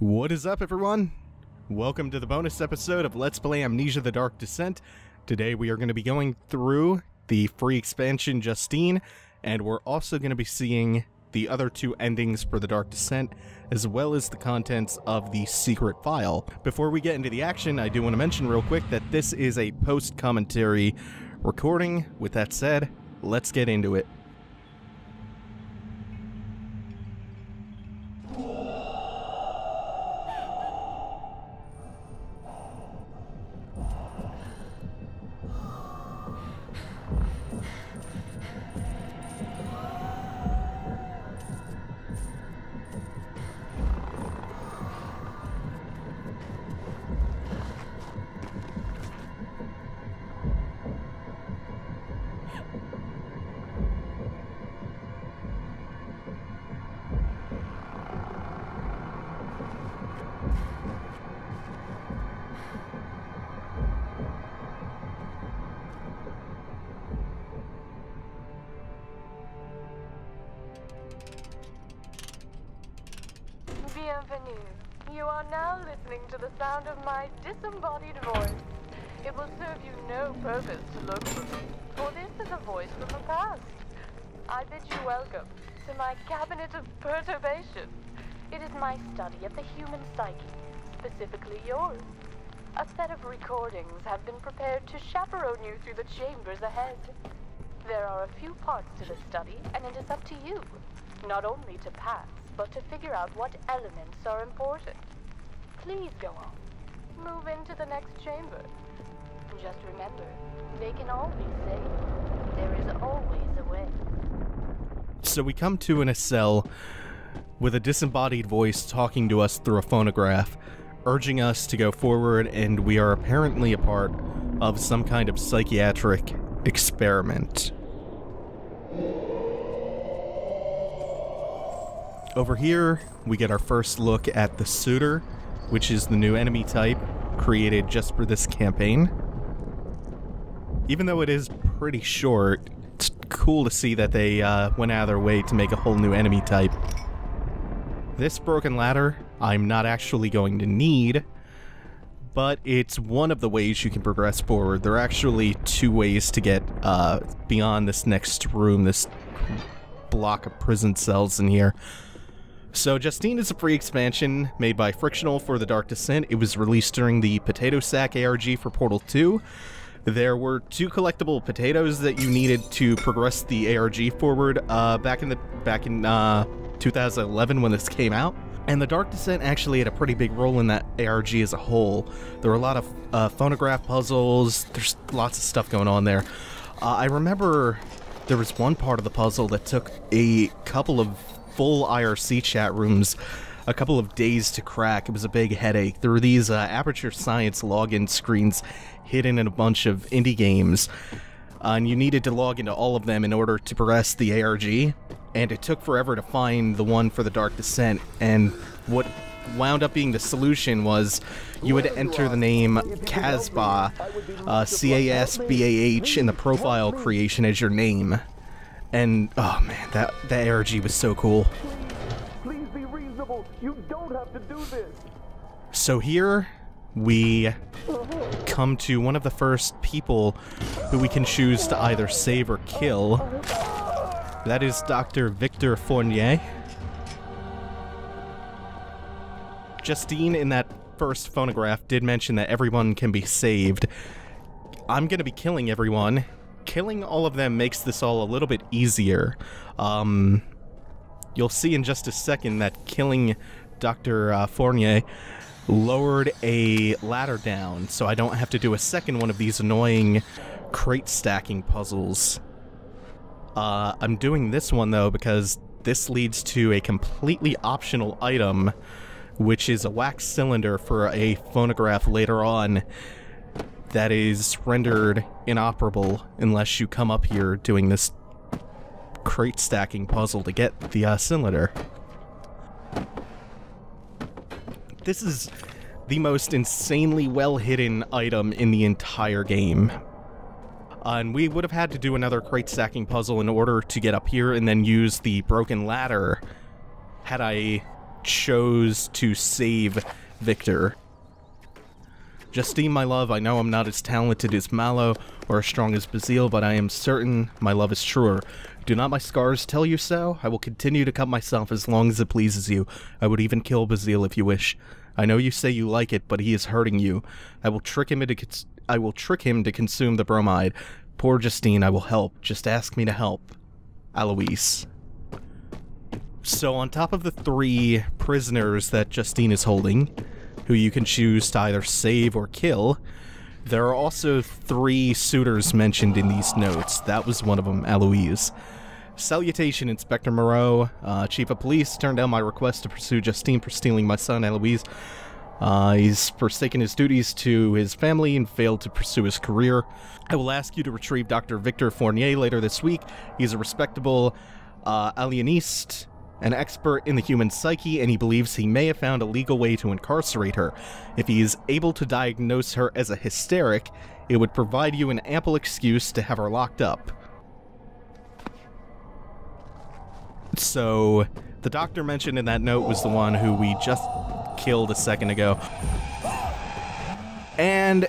What is up, everyone? Welcome to the bonus episode of Let's Play Amnesia: The Dark Descent. Today we are going to be going through the free expansion Justine, and we're also going to be seeing the other two endings for The Dark Descent, as well as the contents of the secret file. Before we get into the action, I do want to mention real quick that this is a post-commentary recording. With that said, let's get into it. Bienvenue. You are now listening to the sound of my disembodied voice. It will serve you no purpose to look for me, for this is a voice from the past. I bid you welcome to my cabinet of perturbation. It is my study of the human psyche, specifically yours. A set of recordings have been prepared to chaperone you through the chambers ahead. There are a few parts to this study, and it is up to you, not only to pass, but to figure out what elements are important. Please go on. Move into the next chamber. Just remember, they can all be saved. There is always a way. So we come to in a cell with a disembodied voice talking to us through a phonograph, urging us to go forward, and we are apparently a part of some kind of psychiatric experiment. Over here, we get our first look at the Suitor, which is the new enemy type created just for this campaign. Even though it is pretty short, it's cool to see that they went out of their way to make a whole new enemy type. This broken ladder, I'm not actually going to need, but it's one of the ways you can progress forward. There are actually two ways to get beyond this next room, this block of prison cells in here. So Justine is a free expansion made by Frictional for The Dark Descent. It was released during the Potato Sack ARG for Portal 2. There were two collectible potatoes that you needed to progress the ARG forward back in 2011 when this came out. And The Dark Descent actually had a pretty big role in that ARG as a whole. There were a lot of phonograph puzzles. There's lots of stuff going on there. I remember there was one part of the puzzle that took a couple of full IRC chat rooms a couple of days to crack. It was a big headache. There were these Aperture Science login screens hidden in a bunch of indie games, and you needed to log into all of them in order to progress the ARG, and it took forever to find the one for The Dark Descent. And what wound up being the solution was you would enter the name Casbah, C-A-S-B-A-H, in the profile creation as your name. And, oh man, that ARG was so cool. Please be reasonable. You don't have to do this. So here, we come to one of the first people who we can choose to either save or kill. That is Dr. Victor Fournier. Justine, in that first phonograph, did mention that everyone can be saved. I'm gonna be killing everyone. Killing all of them makes this all a little bit easier. You'll see in just a second that killing Dr. Fournier lowered a ladder down, so I don't have to do a second one of these annoying crate stacking puzzles. I'm doing this one, though, because this leads to a completely optional item, which is a wax cylinder for a phonograph later on that is rendered inoperable unless you come up here doing this crate stacking puzzle to get the cylinder. This is the most insanely well-hidden item in the entire game. And we would have had to do another crate stacking puzzle in order to get up here and then use the broken ladder had I chose to save Victor. Justine, my love, I know I'm not as talented as Malo or as strong as Basile, but I am certain my love is truer. Do not my scars tell you so? I will continue to cut myself as long as it pleases you. I would even kill Basile if you wish. I know you say you like it, but he is hurting you. I will trick him to consume the bromide. Poor Justine, I will help. Just ask me to help. Alois. So on top of the 3 prisoners that Justine is holding, who you can choose to either save or kill, there are also 3 suitors mentioned in these notes. That was one of them, Alois. Salutation, Inspector Moreau. Chief of Police turned down my request to pursue Justine for stealing my son, Alois. He's forsaken his duties to his family and failed to pursue his career. I will ask you to retrieve Dr. Victor Fournier later this week. He's a respectable alienist, an expert in the human psyche, and he believes he may have found a legal way to incarcerate her. If he is able to diagnose her as a hysteric, it would provide you an ample excuse to have her locked up. So, the doctor mentioned in that note was the one who we just killed a second ago. And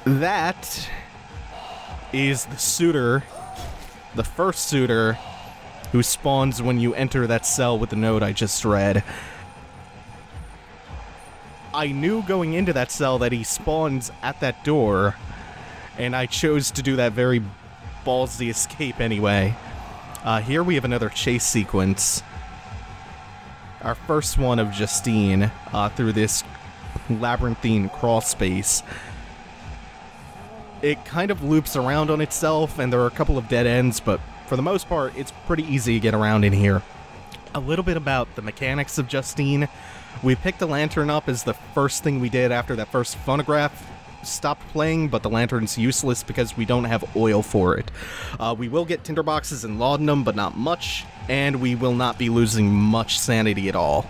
that is the suitor, the first suitor, who spawns when you enter that cell with the note I just read. I knew going into that cell that he spawns at that door, and I chose to do that very ballsy escape anyway. Here we have another chase sequence. Our first one of Justine through this labyrinthine crawl space. It kind of loops around on itself, and there are a couple of dead ends, but for the most part, it's pretty easy to get around in here. A little bit about the mechanics of Justine. We picked a lantern up as the first thing we did after that first phonograph stopped playing, but the lantern's useless because we don't have oil for it. We will get tinderboxes and laudanum, but not much, and we will not be losing much sanity at all.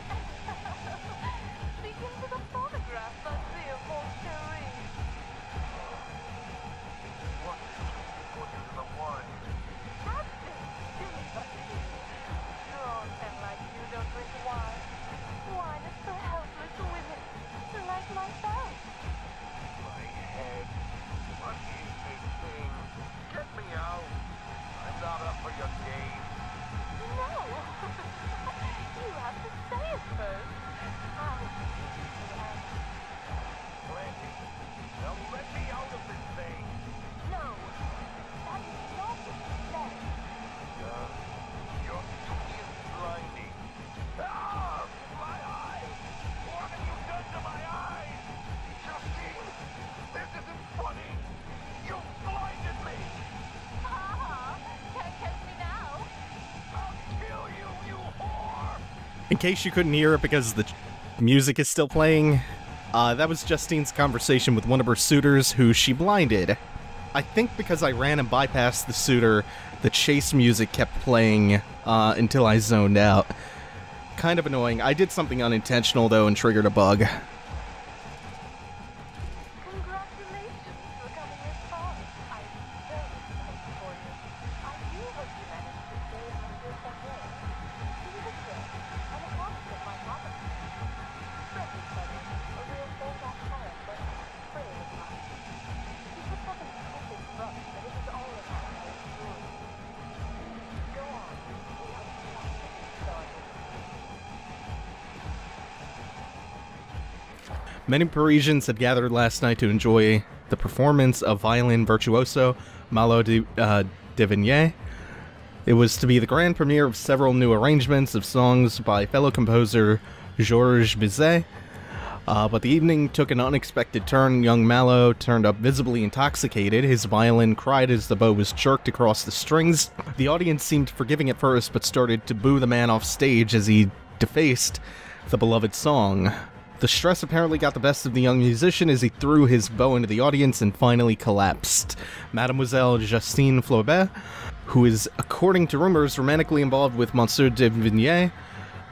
In case you couldn't hear it because the music is still playing, that was Justine's conversation with one of her suitors who she blinded. I think because I ran and bypassed the suitor, the chase music kept playing until I zoned out. Kind of annoying. I did something unintentional though and triggered a bug. Many Parisians had gathered last night to enjoy the performance of violin virtuoso Malo de Vigny. It was to be the grand premiere of several new arrangements of songs by fellow composer Georges Bizet. But the evening took an unexpected turn. Young Malo turned up visibly intoxicated. His violin cried as the bow was jerked across the strings. The audience seemed forgiving at first, but started to boo the man off stage as he defaced the beloved song. The stress apparently got the best of the young musician as he threw his bow into the audience and finally collapsed. Mademoiselle Justine Flaubert, who is, according to rumors, romantically involved with Monsieur de Vigny,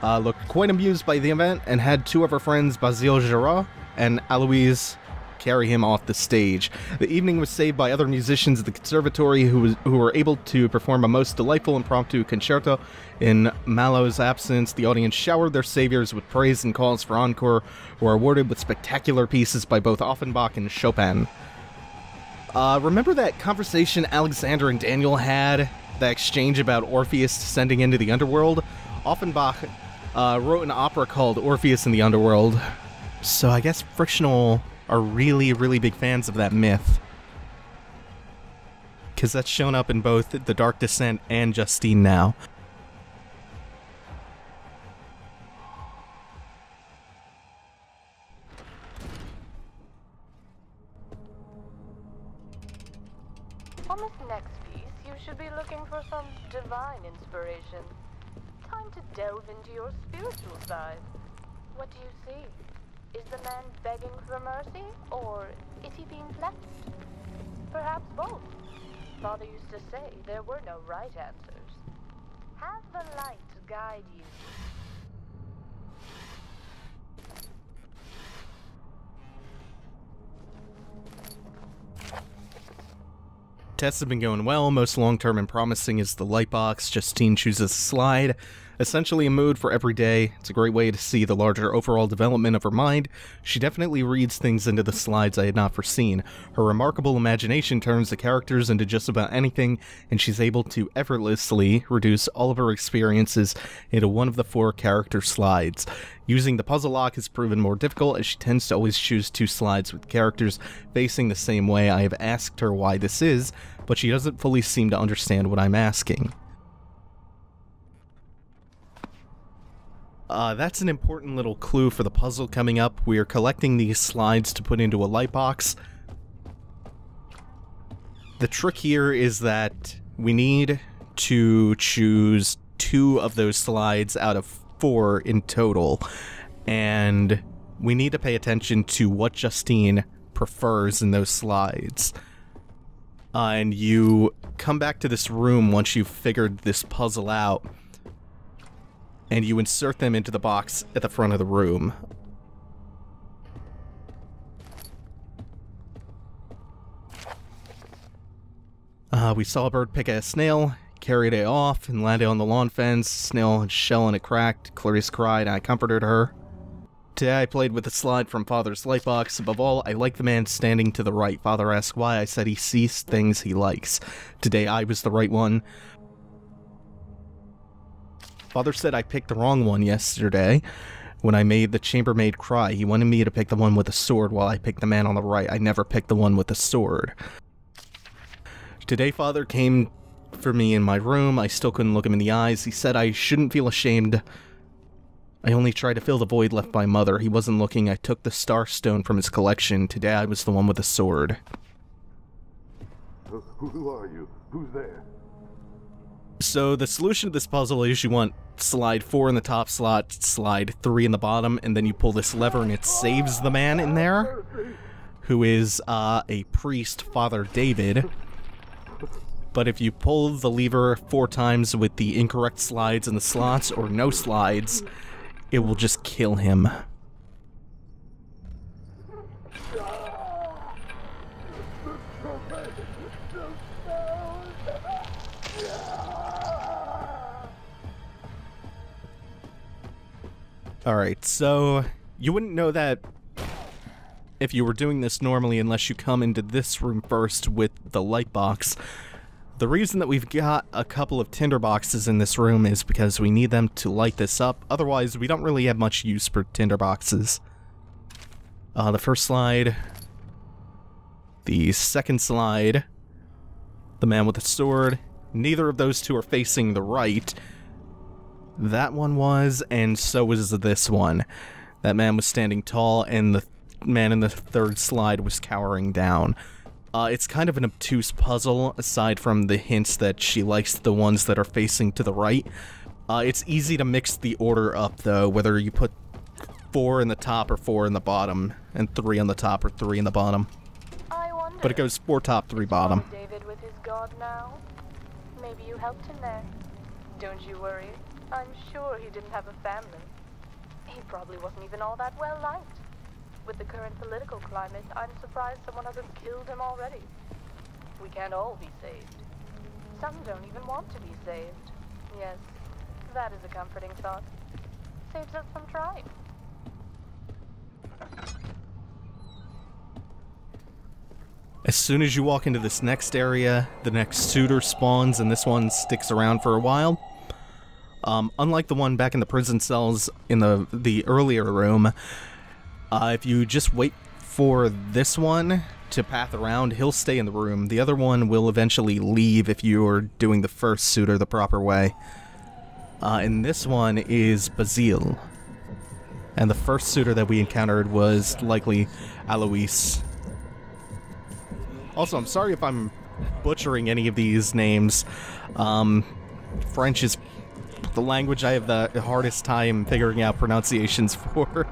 looked quite amused by the event and had 2 of her friends, Basile Gerard and Alois carry him off the stage. The evening was saved by other musicians at the conservatory who were able to perform a most delightful impromptu concerto. In Malo's absence, the audience showered their saviors with praise and calls for encore, were awarded with spectacular pieces by both Offenbach and Chopin. Remember that conversation Alexander and Daniel had? That exchange about Orpheus descending into the underworld? Offenbach wrote an opera called Orpheus in the Underworld. So I guess Frictional are really, really big fans of that myth. Because that's shown up in both The Dark Descent and Justine now. On this next piece, you should be looking for some divine inspiration. Time to delve into your spiritual side. What do you see? Is the man begging for mercy, or is he being blessed? Perhaps both. Father used to say there were no right answers. Have the light guide you. Tests have been going well. Most long-term and promising is the light box. Justine chooses a slide. Essentially a mood for every day. It's a great way to see the larger overall development of her mind. She definitely reads things into the slides I had not foreseen. Her remarkable imagination turns the characters into just about anything, and she's able to effortlessly reduce all of her experiences into one of the 4 character slides. Using the puzzle lock has proven more difficult, as she tends to always choose 2 slides with characters facing the same way. I have asked her why this is, but she doesn't fully seem to understand what I'm asking. That's an important little clue for the puzzle coming up. We are collecting these slides to put into a light box. The trick here is that we need to choose 2 of those slides out of 4 in total, and we need to pay attention to what Justine prefers in those slides. And you come back to this room once you've figured this puzzle out, and you insert them into the box at the front of the room. We saw a bird pick at a snail, carried it off, and landed on the lawn fence. Snail had shell and it cracked. Clarice cried, and I comforted her. Today I played with a slide from Father's lightbox. Above all, I like the man standing to the right. Father asked why. I said he sees things he likes. Today I was the right one. Father said I picked the wrong one yesterday when I made the chambermaid cry. He wanted me to pick the one with the sword while I picked the man on the right. I never picked the one with the sword. Today Father came for me in my room. I still couldn't look him in the eyes. He said I shouldn't feel ashamed. I only tried to fill the void left by Mother. He wasn't looking. I took the star stone from his collection. Today I was the one with the sword. Who are you? Who's there? So the solution to this puzzle is you want slide 4 in the top slot, slide 3 in the bottom, and then you pull this lever and it saves the man in there, who is a priest, Father David. But if you pull the lever 4 times with the incorrect slides in the slots or no slides, it will just kill him. Alright, so you wouldn't know that if you were doing this normally unless you come into this room first with the light box. The reason that we've got a couple of tinder boxes in this room is because we need them to light this up. Otherwise, we don't really have much use for tinder boxes. The first slide. The second slide. The man with the sword. Neither of those 2 are facing the right. That one was, and so was this one. That man was standing tall, and the man in the third slide was cowering down. It's kind of an obtuse puzzle, aside from the hints that she likes the ones that are facing to the right. It's easy to mix the order up, though, whether you put 4 in the top or 4 in the bottom, and 3 on the top or 3 in the bottom. But it goes 4 top, 3 bottom. David with his god now? Maybe you helped him there. Don't you worry. I'm sure he didn't have a family. He probably wasn't even all that well liked. With the current political climate, I'm surprised someone hasn't killed him already. We can't all be saved. Some don't even want to be saved. Yes, that is a comforting thought. Saves us from trying. As soon as you walk into this next area, the next suitor spawns, and this one sticks around for a while. Unlike the one back in the prison cells in the earlier room, if you just wait for this one to path around, he'll stay in the room. The other one will eventually leave if you're doing the first suitor the proper way. And this one is Basile. And the first suitor that we encountered was likely Alois. Also, I'm sorry if I'm butchering any of these names. French is the language I have the hardest time figuring out pronunciations for.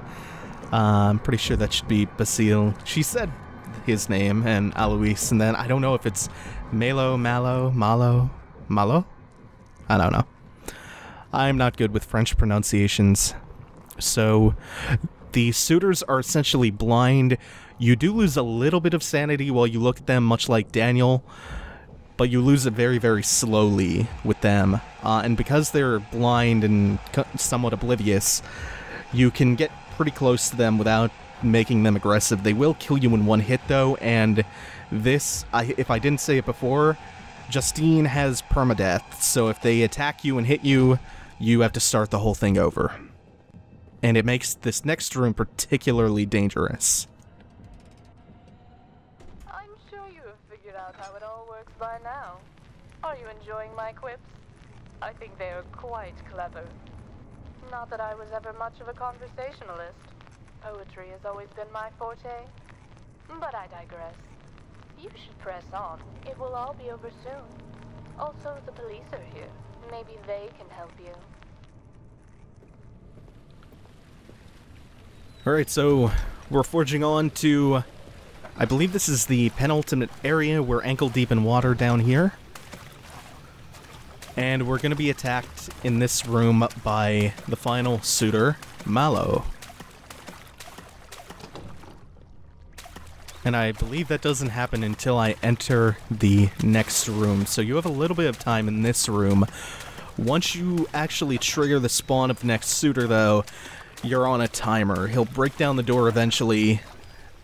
I'm pretty sure that should be Basile. She said his name, and Alois, and then I don't know if it's Malo? I don't know. I'm not good with French pronunciations. So, the suitors are essentially blind. You do lose a little bit of sanity while you look at them, much like Daniel, but you lose it very, very slowly with them. And because they're blind and somewhat oblivious, you can get pretty close to them without making them aggressive. They will kill you in one hit, though, and this, if I didn't say it before, Justine has permadeath, so if they attack you and hit you, you have to start the whole thing over. And it makes this next room particularly dangerous. I'm sure you have figured out how it all works by now. Are you enjoying my quips? I think they are quite clever. Not that I was ever much of a conversationalist. Poetry has always been my forte. But I digress. You should press on. It will all be over soon. Also, the police are here. Maybe they can help you. Alright, so we're forging on to, I believe this is the penultimate area. We're ankle deep in water down here. And we're going to be attacked in this room by the final suitor, Malo. And I believe that doesn't happen until I enter the next room. So you have a little bit of time in this room. Once you actually trigger the spawn of the next suitor, though, you're on a timer. He'll break down the door eventually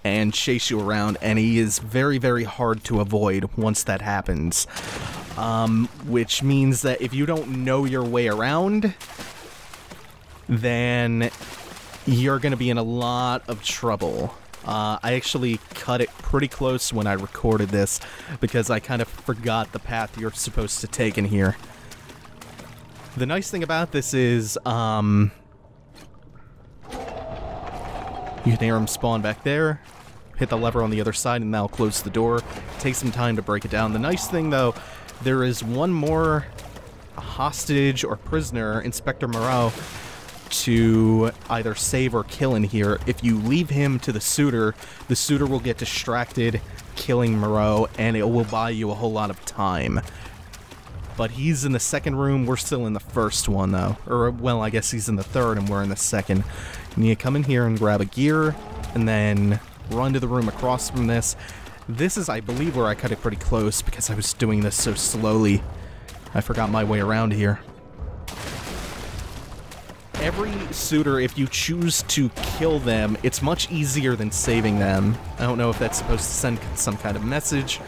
and chase you around, and he is very, very hard to avoid once that happens. Which means that if you don't know your way around, then you're going to be in a lot of trouble. I actually cut it pretty close when I recorded this, because I kind of forgot the path you're supposed to take in here. The nice thing about this is, you can hear him spawn back there, hit the lever on the other side, and that'll close the door. Take some time to break it down. The nice thing, though, there is one more hostage or prisoner, Inspector Moreau, to either save or kill in here. If you leave him to the suitor will get distracted, killing Moreau, and it will buy you a whole lot of time. But he's in the second room, we're still in the first one, though. Or, well, I guess he's in the third, and we're in the second. You need to come in here and grab a gear, and then run to the room across from this. This is, I believe, where I cut it pretty close, because I was doing this so slowly. I forgot my way around here. Every suitor, if you choose to kill them, it's much easier than saving them. I don't know if that's supposed to send some kind of message.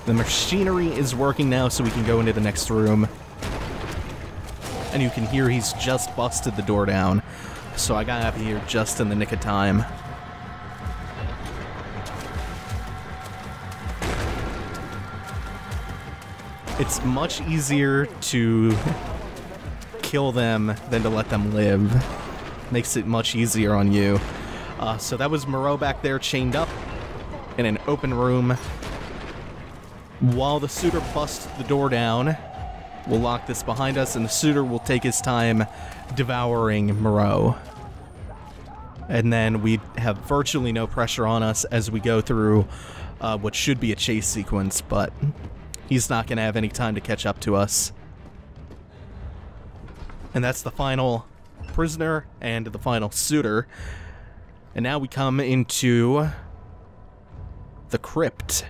The machinery is working now, so we can go into the next room. And you can hear he's just busted the door down. So I got out of here just in the nick of time. It's much easier to kill them than to let them live. Makes it much easier on you. So that was Moreau back there chained up in an open room. While the suitor busts the door down, we'll lock this behind us, and the suitor will take his time devouring Moreau. And then we have virtually no pressure on us as we go through what should be a chase sequence, but he's not going to have any time to catch up to us. And that's the final prisoner and the final suitor. And now we come into the crypt.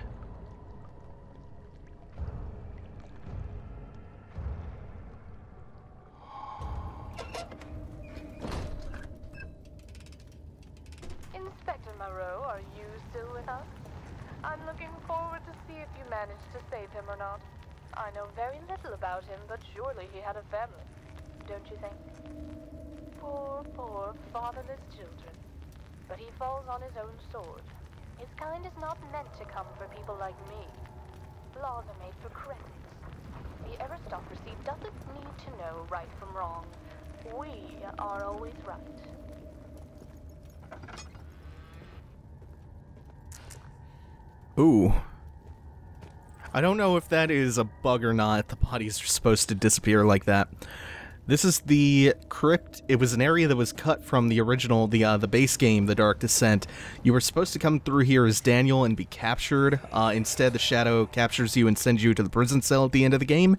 Inspector Moreau, are you still with us? I'm looking forward to see if you managed to save him or not. I know very little about him, but surely he had a family, don't you think? Poor, fatherless children. But he falls on his own sword. His kind is not meant to come for people like me. Laws are made for criminals. The aristocracy doesn't need to know right from wrong. We are always right. Ooh. I don't know if that is a bug or not. The bodies are supposed to disappear like that. This is the crypt. It was an area that was cut from the original, the base game, The Dark Descent. You were supposed to come through here as Daniel and be captured. Instead, the Shadow captures you and sends you to the prison cell at the end of the game.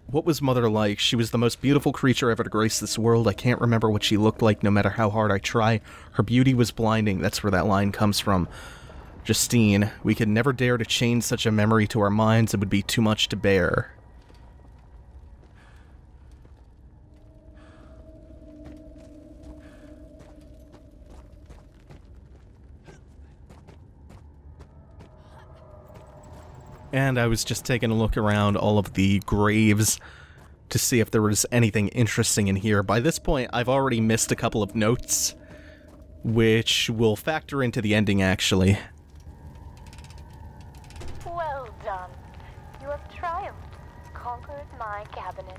What was Mother like? She was the most beautiful creature ever to grace this world. I can't remember what she looked like no matter how hard I try. Her beauty was blinding. That's where that line comes from. Justine, we could never dare to change such a memory to our minds. It would be too much to bear. And I was just taking a look around all of the graves to see if there was anything interesting in here. By this point, I've already missed a couple of notes, which will factor into the ending, actually. Well done. You have triumphed, conquered my cabinet.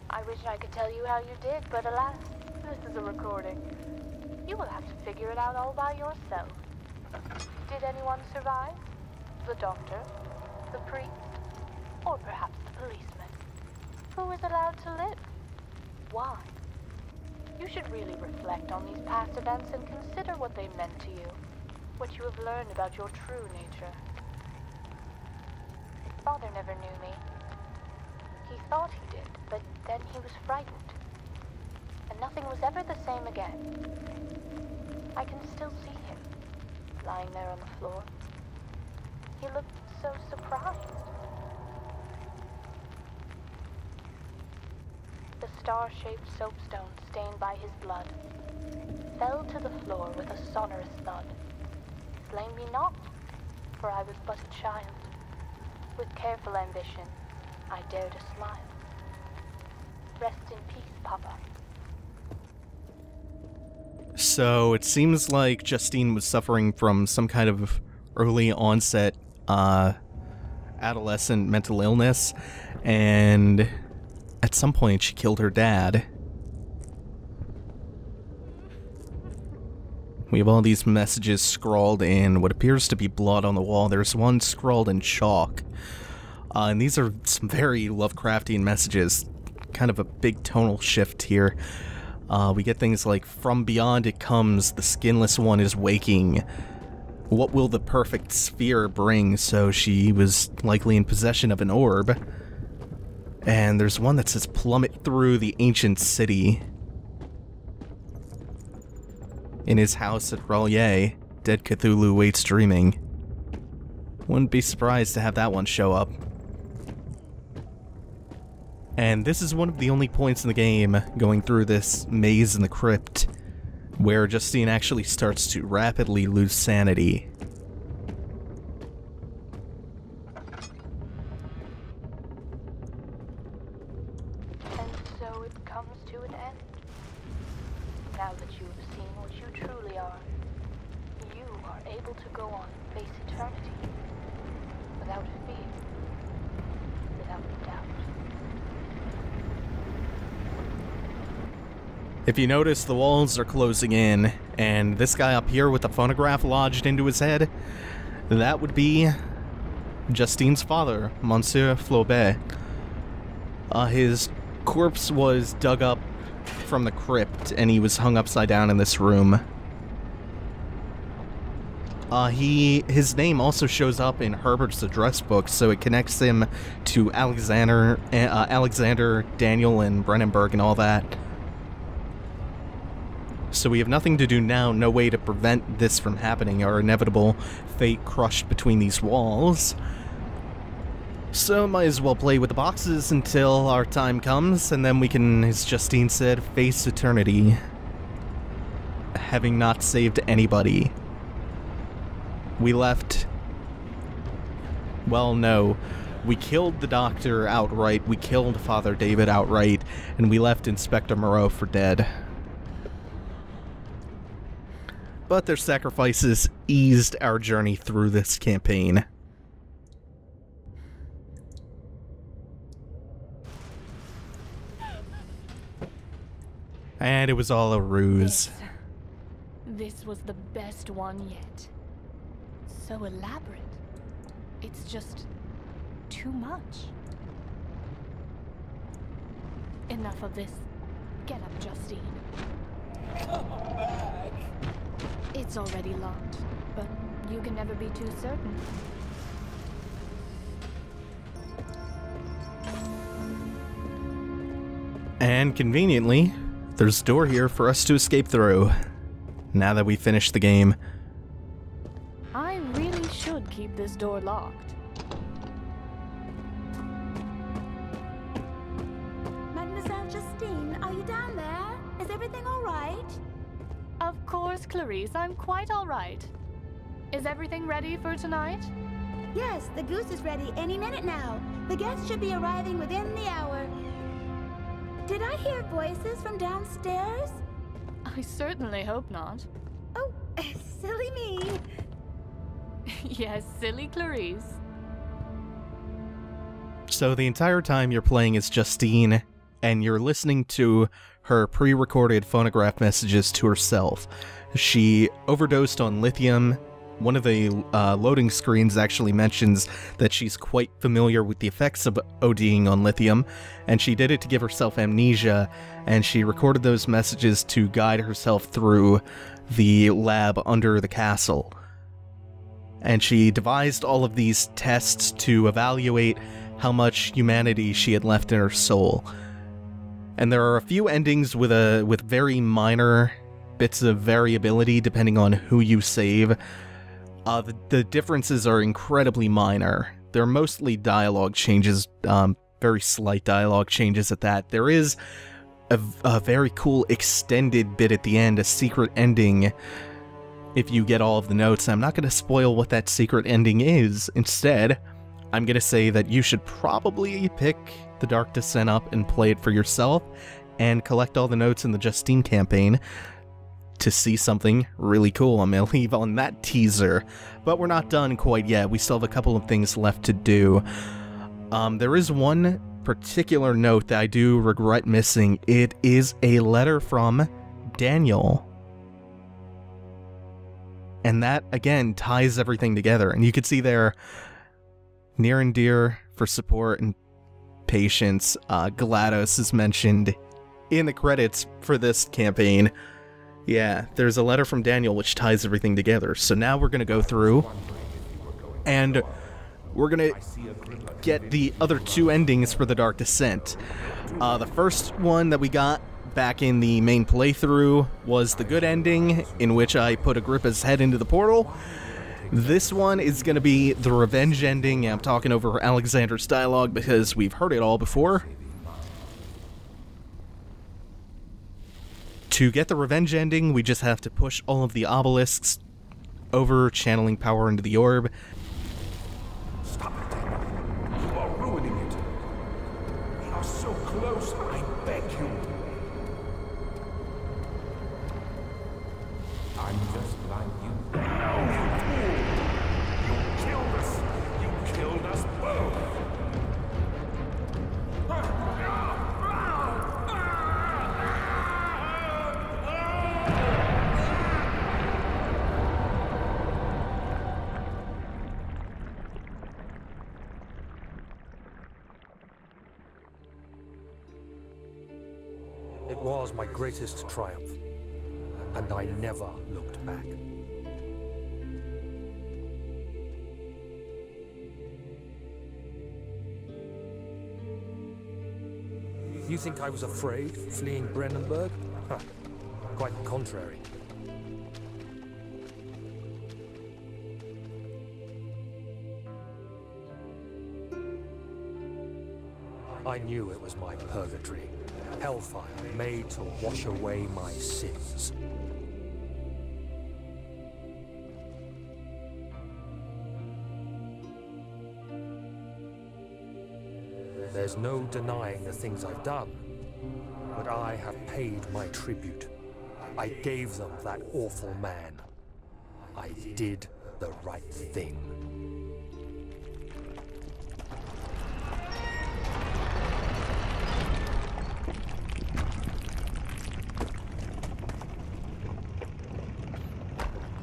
I wish I could tell you how you did, but alas, this is a recording. You will have to figure it out all by yourself. Did anyone survive? The doctor? The priest? Or perhaps the policeman? Who was allowed to live? Why? You should really reflect on these past events and consider what they meant to you, what you have learned about your true nature. Father never knew me. He thought he did, but then he was frightened. And nothing was ever the same again. I can still see him, lying there on the floor. He looked so surprised. The star-shaped soapstone stained by his blood fell to the floor with a sonorous thud. Blame me not, for I was but a child. With careful ambition, I dare to smile. Rest in peace, Papa. So it seems like Justine was suffering from some kind of early onset adolescent mental illness, and at some point she killed her dad. We have all these messages scrawled in what appears to be blood on the wall. There's one scrawled in chalk. And these are some very Lovecraftian messages. Kind of a big tonal shift here. We get things like, from beyond it comes, the skinless one is waking. What will the perfect sphere bring? So she was likely in possession of an orb. And there's one that says, plummet through the ancient city. In his house at R'lyeh, dead Cthulhu waits dreaming. Wouldn't be surprised to have that one show up. And this is one of the only points in the game, going through this maze in the crypt, where Justine actually starts to rapidly lose sanity. And so it comes to an end. Now that you have seen what you truly are, you are able to go on and face eternity without fear, without doubt. If you notice, the walls are closing in, and this guy up here with the phonograph lodged into his head, that would be Justine's father, Monsieur Flaubert. His corpse was dug up from the crypt, and he was hung upside down in this room. His name also shows up in Herbert's address book, so it connects him to Alexander, Daniel, and Brennenberg and all that. So we have nothing to do now, no way to prevent this from happening, our inevitable fate crushed between these walls. So might as well play with the boxes until our time comes, and then we can, as Justine said, face eternity. Having not saved anybody. We left... Well, no. We killed the doctor outright, we killed Father David outright, and we left Inspector Moreau for dead. But their sacrifices eased our journey through this campaign. And it was all a ruse. This was the best one yet. So elaborate. It's just too much. Enough of this. Get up, Justine. Come back. It's already locked, but you can never be too certain. And conveniently, there's a door here for us to escape through. Now that we finished the game. I really should keep this door locked. Mademoiselle Justine, are you down there? Is everything all right? Of course, Clarice, I'm quite all right. Is everything ready for tonight? Yes, the goose is ready any minute now. The guests should be arriving within the hour. Did I hear voices from downstairs? I certainly hope not. Oh, silly me. Yes, silly Clarice. So the entire time you're playing as Justine, and you're listening to her pre-recorded phonograph messages to herself. She overdosed on lithium. One of the loading screens actually mentions that she's quite familiar with the effects of ODing on lithium, and she did it to give herself amnesia, and she recorded those messages to guide herself through the lab under the castle. And she devised all of these tests to evaluate how much humanity she had left in her soul. And there are a few endings with very minor bits of variability depending on who you save. The differences are incredibly minor. They're mostly dialogue changes, very slight dialogue changes at that. There is a very cool extended bit at the end, a secret ending, if you get all of the notes. I'm not going to spoil what that secret ending is. Instead, I'm going to say that you should probably pick The Dark Descent up and play it for yourself, and collect all the notes in the Justine campaign to see something really cool. I'm going to leave on that teaser, but we're not done quite yet. We still have a couple of things left to do. There is one particular note that I do regret missing. It is a letter from Daniel. And that, again, ties everything together. And you can see there, near and dear for support and patience. GLaDOS is mentioned in the credits for this campaign. Yeah, there's a letter from Daniel which ties everything together. So now we're going to go through, and we're going to get the other two endings for The Dark Descent. The first one that we got back in the main playthrough was the good ending, in which I put Agrippa's head into the portal. This one is going to be the revenge ending. I'm talking over Alexander's dialogue because we've heard it all before. To get the revenge ending, we just have to push all of the obelisks over, channeling power into the orb. Stop it. You are ruining it. We are so close, I beg you. I'm just like you. No, you fool! You killed us. You killed us both. It was my greatest triumph, and I never looked back. You think I was afraid, fleeing Brennenburg? Huh. Quite the contrary. I knew it was my purgatory. Hellfire made to wash away my sins. There's no denying the things I've done, but I have paid my tribute. I gave them that awful man. I did the right thing.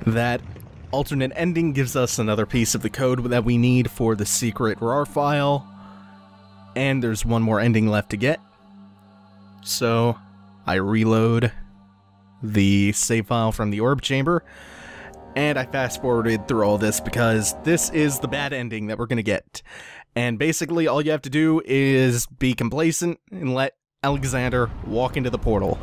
That alternate ending gives us another piece of the code that we need for the secret RAR file. And there's one more ending left to get. So I reload the save file from the orb chamber, and I fast forwarded through all this because this is the bad ending that we're gonna get. And basically all you have to do is be complacent and let Alexander walk into the portal.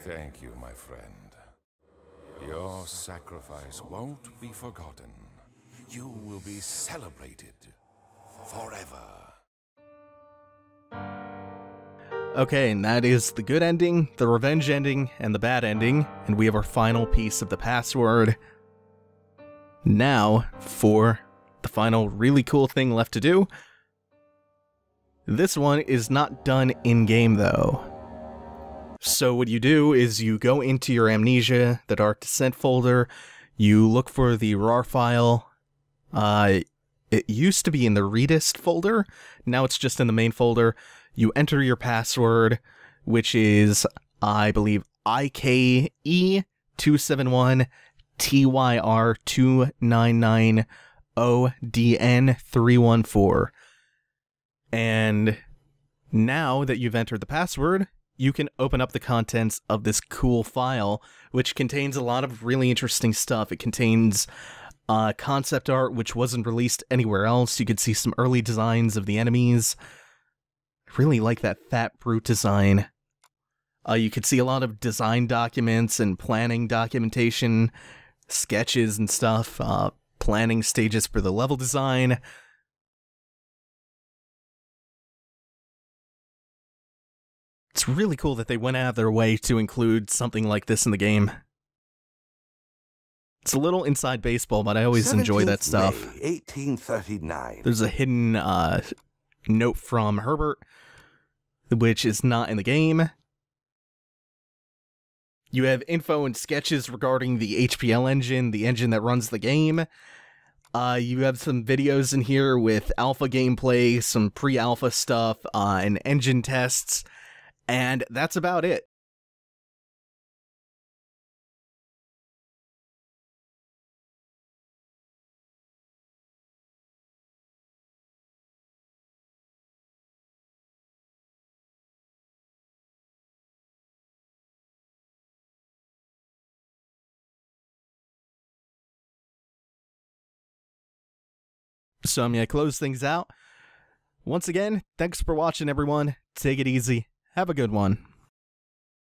Thank you, my friend. Your sacrifice won't be forgotten. You will be celebrated forever. Okay, and that is the good ending, the revenge ending, and the bad ending, and we have our final piece of the password. Now, for the final really cool thing left to do. This one is not done in-game, though. So what you do is you go into your Amnesia, the Dark Descent folder, you look for the RAR file. It used to be in the Redist folder, now it's just in the main folder. You enter your password, which is, I believe, IKE271TYR2990DN314. And now that you've entered the password, you can open up the contents of this cool file, which contains a lot of really interesting stuff. It contains concept art, which wasn't released anywhere else. You could see some early designs of the enemies. I really like that Fat Brute design. You could see a lot of design documents and planning documentation, sketches and stuff, planning stages for the level design. It's really cool that they went out of their way to include something like this in the game. It's a little inside baseball, but I always enjoy that stuff. May 1839. There's a hidden note from Herbert, which is not in the game. You have info and sketches regarding the HPL engine, the engine that runs the game. You have some videos in here with alpha gameplay, some pre-alpha stuff, and engine tests. And that's about it. So I'm going to close things out. Once again, thanks for watching, everyone. Take it easy. Have a good one.